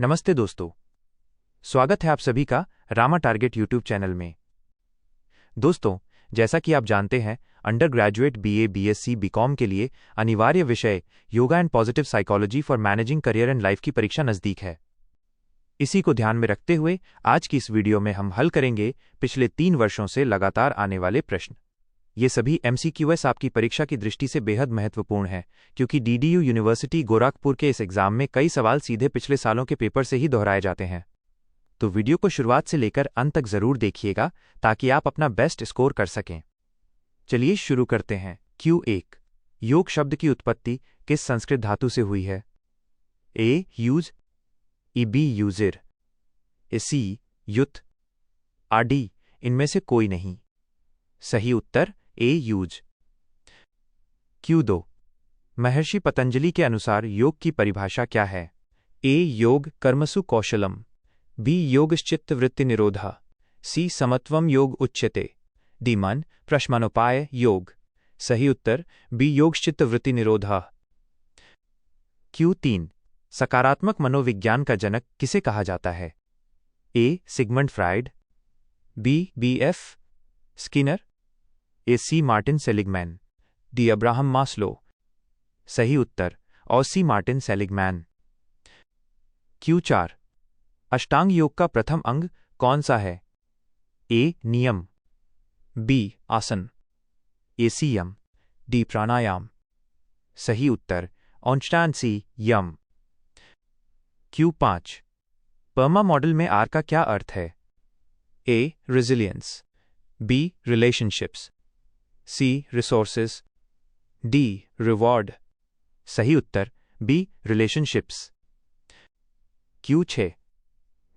नमस्ते दोस्तों, स्वागत है आप सभी का रामा टारगेट यूट्यूब चैनल में। दोस्तों, जैसा कि आप जानते हैं, undergraduate BA, BSc, BCom के लिए अनिवार्य विषय yoga and positive psychology for managing career and life की परीक्षा नज़दीक है। इसी को ध्यान में रखते हुए आज की इस वीडियो में हम हल करेंगे पिछले 3 वर्षों से लगातार आने वाले प्रश्न। ये सभी MCQS आपकी परीक्षा की दृष्टि से बेहद महत्वपूर्ण है, क्योंकि DDU यूनिवर्सिटी गोरखपुर के इस एग्जाम में कई सवाल सीधे पिछले सालों के पेपर से ही दोहराए जाते हैं। तो वीडियो को शुरुआत से लेकर अंत तक जरूर देखिएगा ताकि आप अपना बेस्ट स्कोर कर सकें। चलिए शुरू करते हैं। Q1, योग शब्द की उत्पत्ति किस संस्कृत धातु से हुई है? A. Use, B. यूजिर, C. युत, D. इनमें से कोई नहीं। सही उत्तर A. यूज। Q2, महर्षि पतंजलि के अनुसार योग की परिभाषा क्या है? A. योग कर्मसु कौशलम, B. योगश्चित्त वृत्ति निरोधा, C. समत्वम योग उच्यते, D. मन प्रश्मानुपाय योग। सही उत्तर B. योगश्चित्त वृत्ति निरोधा। Q3, सकारात्मक मनोविज्ञान का जनक किसे कहा जाता है? A. Sigmund Freud, B. B.F. Skinner, C. Martin Seligman, D. Abraham Maslow. सही उत्तर C. Martin Seligman. Q4, अष्टांग योग का प्रथम अंग कौन सा है? A. नियम, B. आसन, C. यम, D. प्राणायाम। सही उत्तर ऑप्शन C. यम। Q5, परमा मॉडल में R का क्या अर्थ है? A. Resilience, B. Relationships, C. Resources, D. Reward. सही उत्तर B. रिलेशनशिप्स। Q6,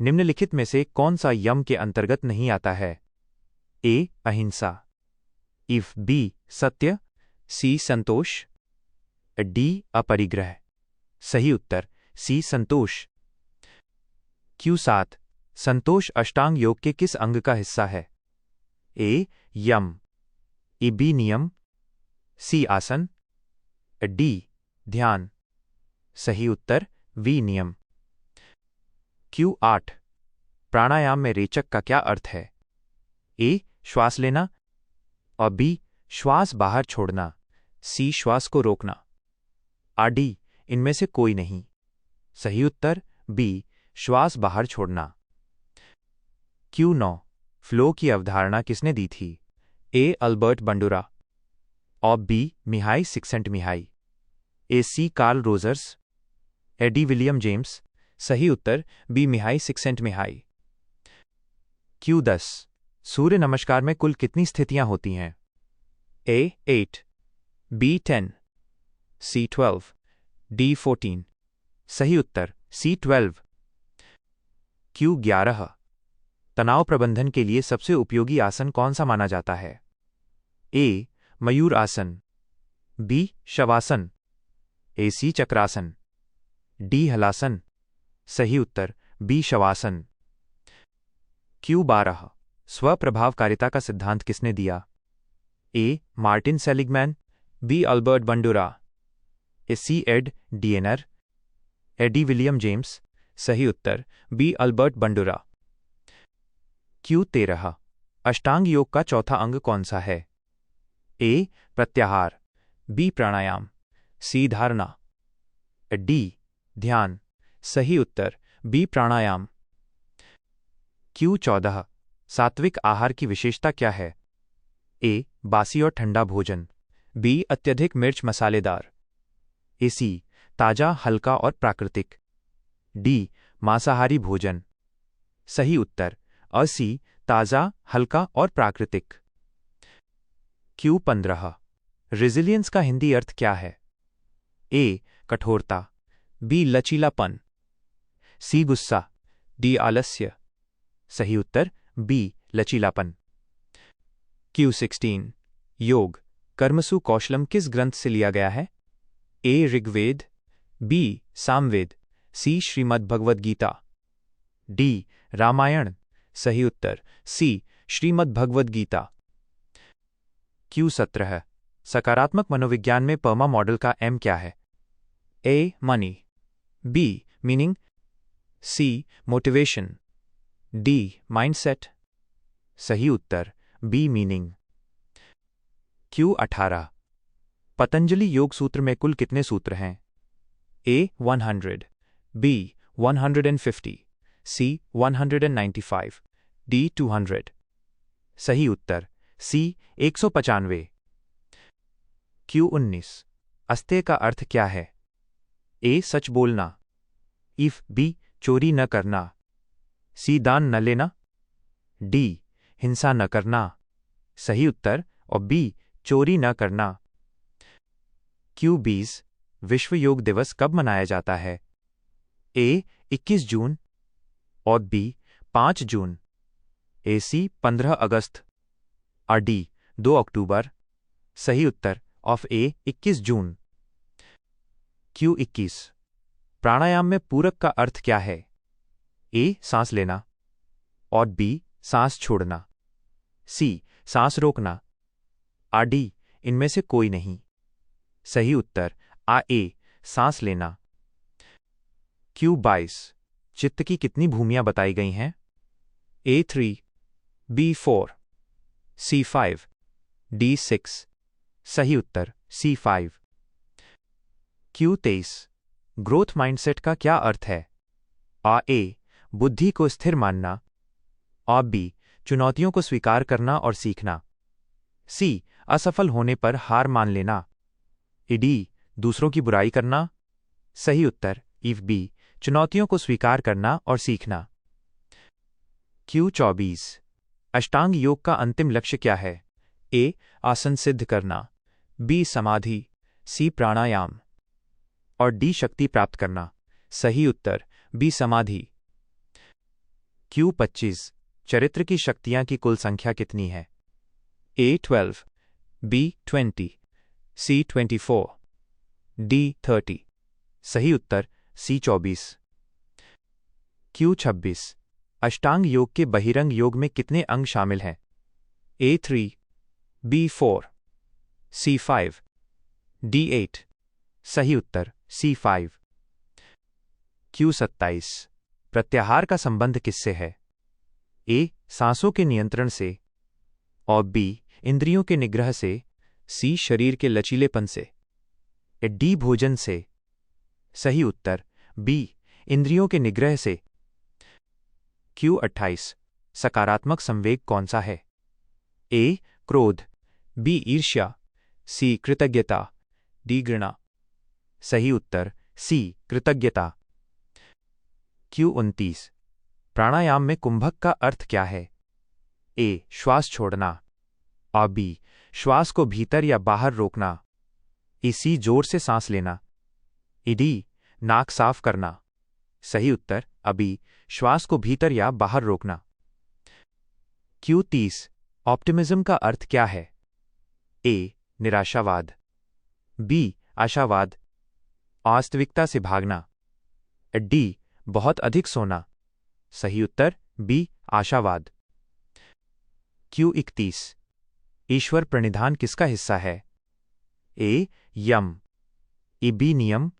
निम्नलिखित में से कौन सा यम के अंतर्गत नहीं आता है? A. अहिंसा, If B. सत्य, C. संतोष, D. अपरिग्रह। सही उत्तर C. संतोष। Q7, संतोष अष्टांग योग के किस अंग का हिस्सा है? A. Yama, B. नियम, C. आसन, D. ध्यान। सही उत्तर V. नियम। Q8, प्राणायाम में रेचक का क्या अर्थ है? A. श्वास लेना और B. श्वास बाहर छोड़ना, C. श्वास को रोकना, D. इनमें से कोई नहीं। सही उत्तर B. श्वास बाहर छोड़ना। Q9, फ्लो की अवधारणा किसने दी थी? A. अल्बर्ट बंडुरा और B. Mihaly Csikszentmihalyi, C. Carl Rogers, D. William James. सही उत्तर B. मिहाई सिक्सेंटमिहाई। Q10, सूर्य नमस्कार में कुल कितनी स्थितियां होती हैं? A. 8, B. 10, C. 12, D. 14। सही उत्तर C. 12। Q11, तनाव प्रबंधन के लिए सबसे उपयोगी आसन कौन सा माना जाता है? A. मयूर आसन, B. शवासन, C. चक्रासन, D. हलासन। सही उत्तर B. शवासन। Q12, स्वप्रभावकारिता का सिद्धांत किसने दिया? A. Martin Seligman, B. Albert Bandura, C. Ed Diener, D. William James. सही उत्तर B. Albert Bandura. Q13, अष्टांग योग का चौथा अंग कौन सा है? A. प्रत्याहार, B. प्राणायाम, C. धारणा, D. ध्यान। सही उत्तर B. प्राणायाम। Q14, सात्विक आहार की विशेषता क्या है? A. बासी और ठंडा भोजन, B. अत्यधिक मिर्च मसालेदार, C. ताजा, हल्का और प्राकृतिक, D. मांसाहारी भोजन। सही उत्तर C. ताजा, हल्का और प्राकृतिक। Q15, रेजिलियंस का हिंदी अर्थ क्या है? A. कठोरता, B. लचीलापन, C. गुस्सा, D. आलस्य। सही उत्तर B. लचीलापन। Q16, योग कर्मसु कौशलम किस ग्रंथ से लिया गया है? A. Rigveda, B. Samaveda, C. Shrimad Bhagavad Gita, D. Ramayan. सही उत्तर C. श्रीमद् भगवद गीता। Q17, सकारात्मक मनोविज्ञान में परमा मॉडल का M क्या है? A. Money, B. Meaning, C motivation, D mindset. सही उत्तर बी मीनिंग। Q18 पतंजलि योग सूत्र में कुल कितने सूत्र हैं? ए 100, बी 150, सी 195, डी 200। सही उत्तर सी 195। Q19 अस्तेय का अर्थ क्या है? ए सच बोलना, इफ बी चोरी न करना, सी दान न लेना, डी हिंसा न करना। सही उत्तर और बी चोरी न करना। Q20 विश्व योग दिवस कब मनाया जाता है? ए 21 जून और बी 5 जून, ए सी 15 अगस्त और डी 2 अक्टूबर। सही उत्तर ऑफ ए 21 जून। Q21 प्राणायाम में पूरक का अर्थ क्या है? ए सांस लेना और बी सांस छोड़ना, सी सांस रोकना, आ डी इनमें से कोई नहीं। सही उत्तर आ ए सांस लेना। Q22 चित्त की कितनी भूमियां बताई गई हैं? A3, B4, C5, D6। सही उत्तर C5। Q23 ग्रोथ माइंडसेट का क्या अर्थ है? आ ए बुद्धि को स्थिर मानना, आ बी चुनौतियों को स्वीकार करना और सीखना, सी असफल होने पर हार मान लेना, डी दूसरों की बुराई करना। सही उत्तर इफ बी चुनौतियों को स्वीकार करना और सीखना। Q24 अष्टांग योग का अंतिम लक्ष्य क्या है? ए आसन सिद्ध करना, बी समाधि, सी प्राणायाम और डी शक्ति प्राप्त करना। सही उत्तर बी समाधि। Q25 चरित्र की शक्तियां की कुल संख्या कितनी है? A 12, B 20, C 24, D 30। सही उत्तर C 24। Q26 अष्टांग योग के बहिरंग योग में कितने अंग शामिल हैं? A 3, B 4, C 5, D 8। सही उत्तर C 5। Q27 प्रत्याहार का संबंध किससे है? ए सांसों के नियंत्रण से और बी इंद्रियों के निग्रह से, सी शरीर के लचीलेपन से, डी भोजन से। सही उत्तर बी इंद्रियों के निग्रह से। Q28 सकारात्मक संवेग कौन सा है? ए क्रोध, बी ईर्ष्या, सी कृतज्ञता, डी घृणा। सही उत्तर सी कृतज्ञता। Q29 प्राणायाम में कुंभक का अर्थ क्या है? ए श्वास छोड़ना और बी श्वास को भीतर या बाहर रोकना, सी जोर से सांस लेना, डी नाक साफ करना। सही उत्तर अबी श्वास को भीतर या बाहर रोकना। Q30 ऑप्टिमिज्म का अर्थ क्या है? ए निराशावाद, बी आशावाद, वास्तविकता से भागना, डी बहुत अधिक सोना। सही उत्तर बी आशावाद। Q31 ईश्वर प्रणिधान किसका हिस्सा है? ए यम, बी नियम,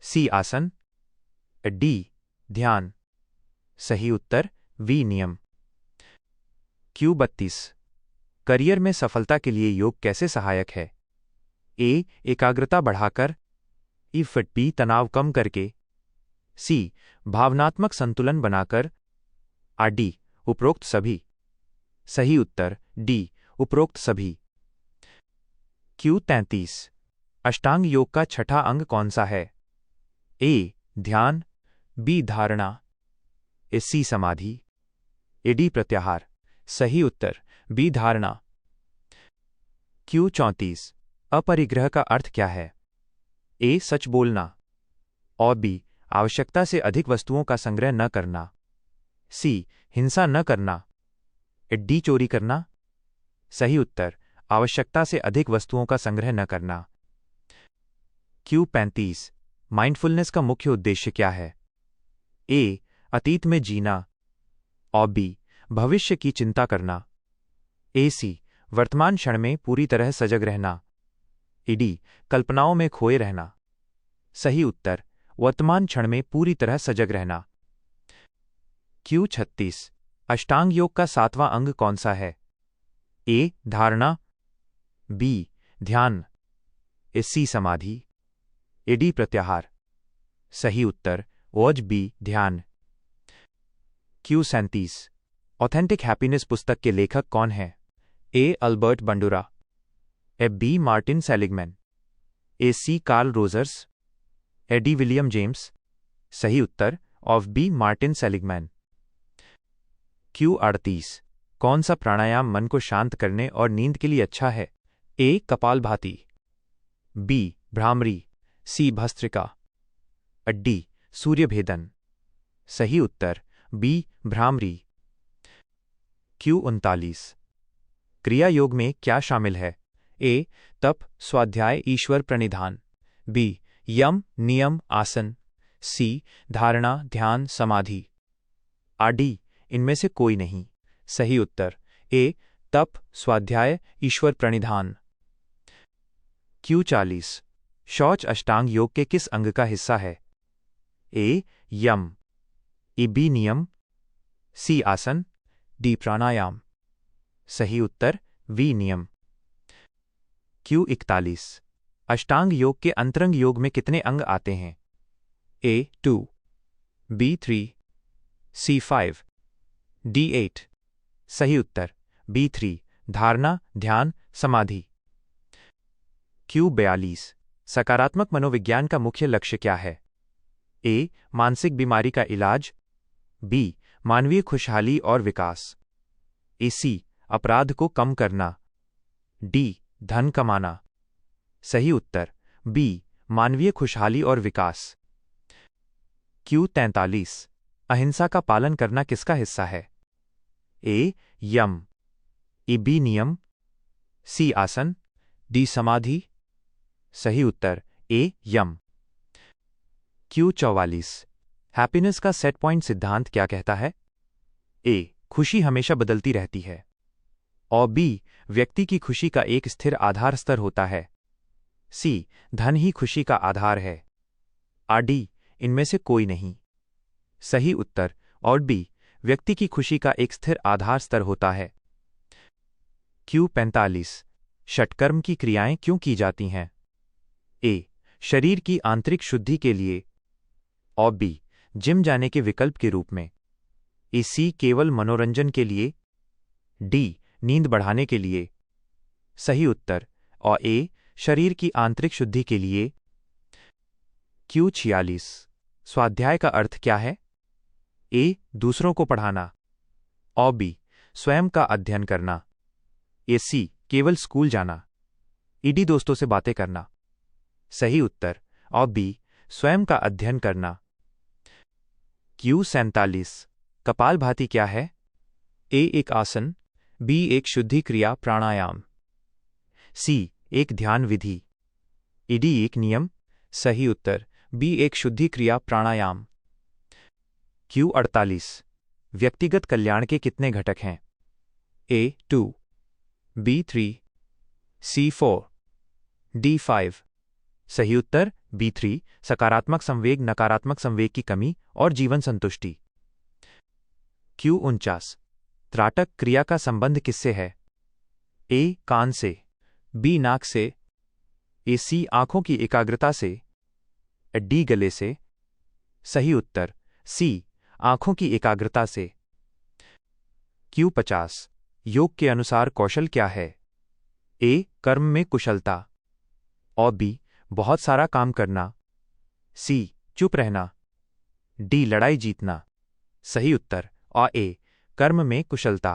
सी आसन, डी ध्यान। सही उत्तर वी नियम। Q32 करियर में सफलता के लिए योग कैसे सहायक है? ए एकाग्रता बढ़ाकर, फिट बी तनाव कम करके, सी भावनात्मक संतुलन बनाकर, डी उपरोक्त सभी। सही उत्तर डी उपरोक्त सभी। Q33 अष्टांग योग का छठा अंग कौन सा है? ए ध्यान, बी धारणा, सी समाधि, डी प्रत्याहार। सही उत्तर बी धारणा। Q34 अपरिग्रह का अर्थ क्या है? ए सच बोलना और बी आवश्यकता से अधिक वस्तुओं का संग्रह न करना, सी हिंसा न करना, डी चोरी करना। सही उत्तर आवश्यकता से अधिक वस्तुओं का संग्रह न करना। Q35 माइंडफुलनेस का मुख्य उद्देश्य क्या है? ए अतीत में जीना और बी भविष्य की चिंता करना, सी वर्तमान क्षण में पूरी तरह सजग रहना, डी कल्पनाओं में खोए रहना। सही उत्तर वर्तमान क्षण में पूरी तरह सजग रहना। क्यू 36 अष्टांग योग का 7वां अंग कौन सा है? ए धारणा, बी ध्यान, सी समाधि, डी प्रत्याहार। सही उत्तर ओज बी ध्यान। क्यू 37 ऑथेंटिक हैप्पीनेस पुस्तक के लेखक कौन है? A Albert Bandura, B Martin Seligman, C Carl Rogers, D William James. सही उत्तर ऑफ बी मार्टिन सेलिगमैन। क्यू 38 कौन सा प्राणायाम मन को शांत करने और नींद के लिए अच्छा है? ए कपालभाति, बी भ्रामरी, सी भस्त्रिका, डी सूर्यभेदन। सही उत्तर बी भ्रामरी। क्यू 39 क्रिया योग में क्या शामिल है? ए तप, स्वाध्याय, ईश्वर प्रणिधान, बी यम, नियम, आसन, सी धारणा, ध्यान, समाधि, डी इनमें से कोई नहीं। सही उत्तर ए तप, स्वाध्याय, ईश्वर प्रणिधान। क्यू 40 शौच अष्टांग योग के किस अंग का हिस्सा है? ए यम, बी नियम, सी आसन, डी प्राणायाम। सही उत्तर वी नियम। क्यू 41 अष्टांग योग के अंतरंग योग में कितने अंग आते हैं? ए 2, बी 3, सी 5, डी 8। सही उत्तर बी 3 धारणा, ध्यान, समाधि। क्यू 42 सकारात्मक मनोविज्ञान का मुख्य लक्ष्य क्या है? ए मानसिक बीमारी का इलाज, बी मानवीय खुशहाली और विकास, सी अपराध को कम करना, डी धन कमाना। सही उत्तर बी मानवीय खुशहाली और विकास। क्यू 43 अहिंसा का पालन करना किसका हिस्सा है? ए यम, बी नियम, सी आसन, डी समाधि। सही उत्तर ए यम। क्यू 44 हैप्पीनेस का सेट पॉइंट सिद्धांत क्या कहता है? ए खुशी हमेशा बदलती रहती है, और बी व्यक्ति की खुशी का एक स्थिर आधार स्तर होता है, सी धन ही खुशी का आधार है, डी इनमें से कोई नहीं। सही उत्तर और बी व्यक्ति की खुशी का एक स्थिर आधार स्तर होता है। क्यू 45 षटकर्म की क्रियाएं क्यों की जाती हैं? ए शरीर की आंतरिक शुद्धि के लिए, और बी जिम जाने के विकल्प के रूप में, सी केवल मनोरंजन के लिए, डी नींद बढ़ाने के लिए। सही उत्तर और ए शरीर की आंतरिक शुद्धि के लिए। क्यू 46 स्वाध्याय का अर्थ क्या है? ए दूसरों को पढ़ाना, और बी स्वयं का अध्ययन करना, सी केवल स्कूल जाना, डी दोस्तों से बातें करना। सही उत्तर और बी स्वयं का अध्ययन करना। क्यू 47 कपालभाति क्या है? ए एक आसन, बी एक शुद्धि क्रिया प्राणायाम, सी एक ध्यान विधि, डी एक नियम। सही उत्तर बी एक शुद्धि क्रिया प्राणायाम। क्यू 48 व्यक्तिगत कल्याण के कितने घटक हैं? ए 2, बी 3, सी 4, डी 5। सही उत्तर बी 3 सकारात्मक संवेग, नकारात्मक संवेग की कमी और जीवन संतुष्टि। क्यू 49 त्राटक क्रिया का संबंध किससे है? ए कान से, बी नाक से, सी आंखों की एकाग्रता से, डी गले से। सही उत्तर सी आंखों की एकाग्रता से। क्यू 50 योग के अनुसार कौशल क्या है? ए कर्म में कुशलता, और बी बहुत सारा काम करना, सी चुप रहना, डी लड़ाई जीतना। सही उत्तर और ए कर्म में कुशलता।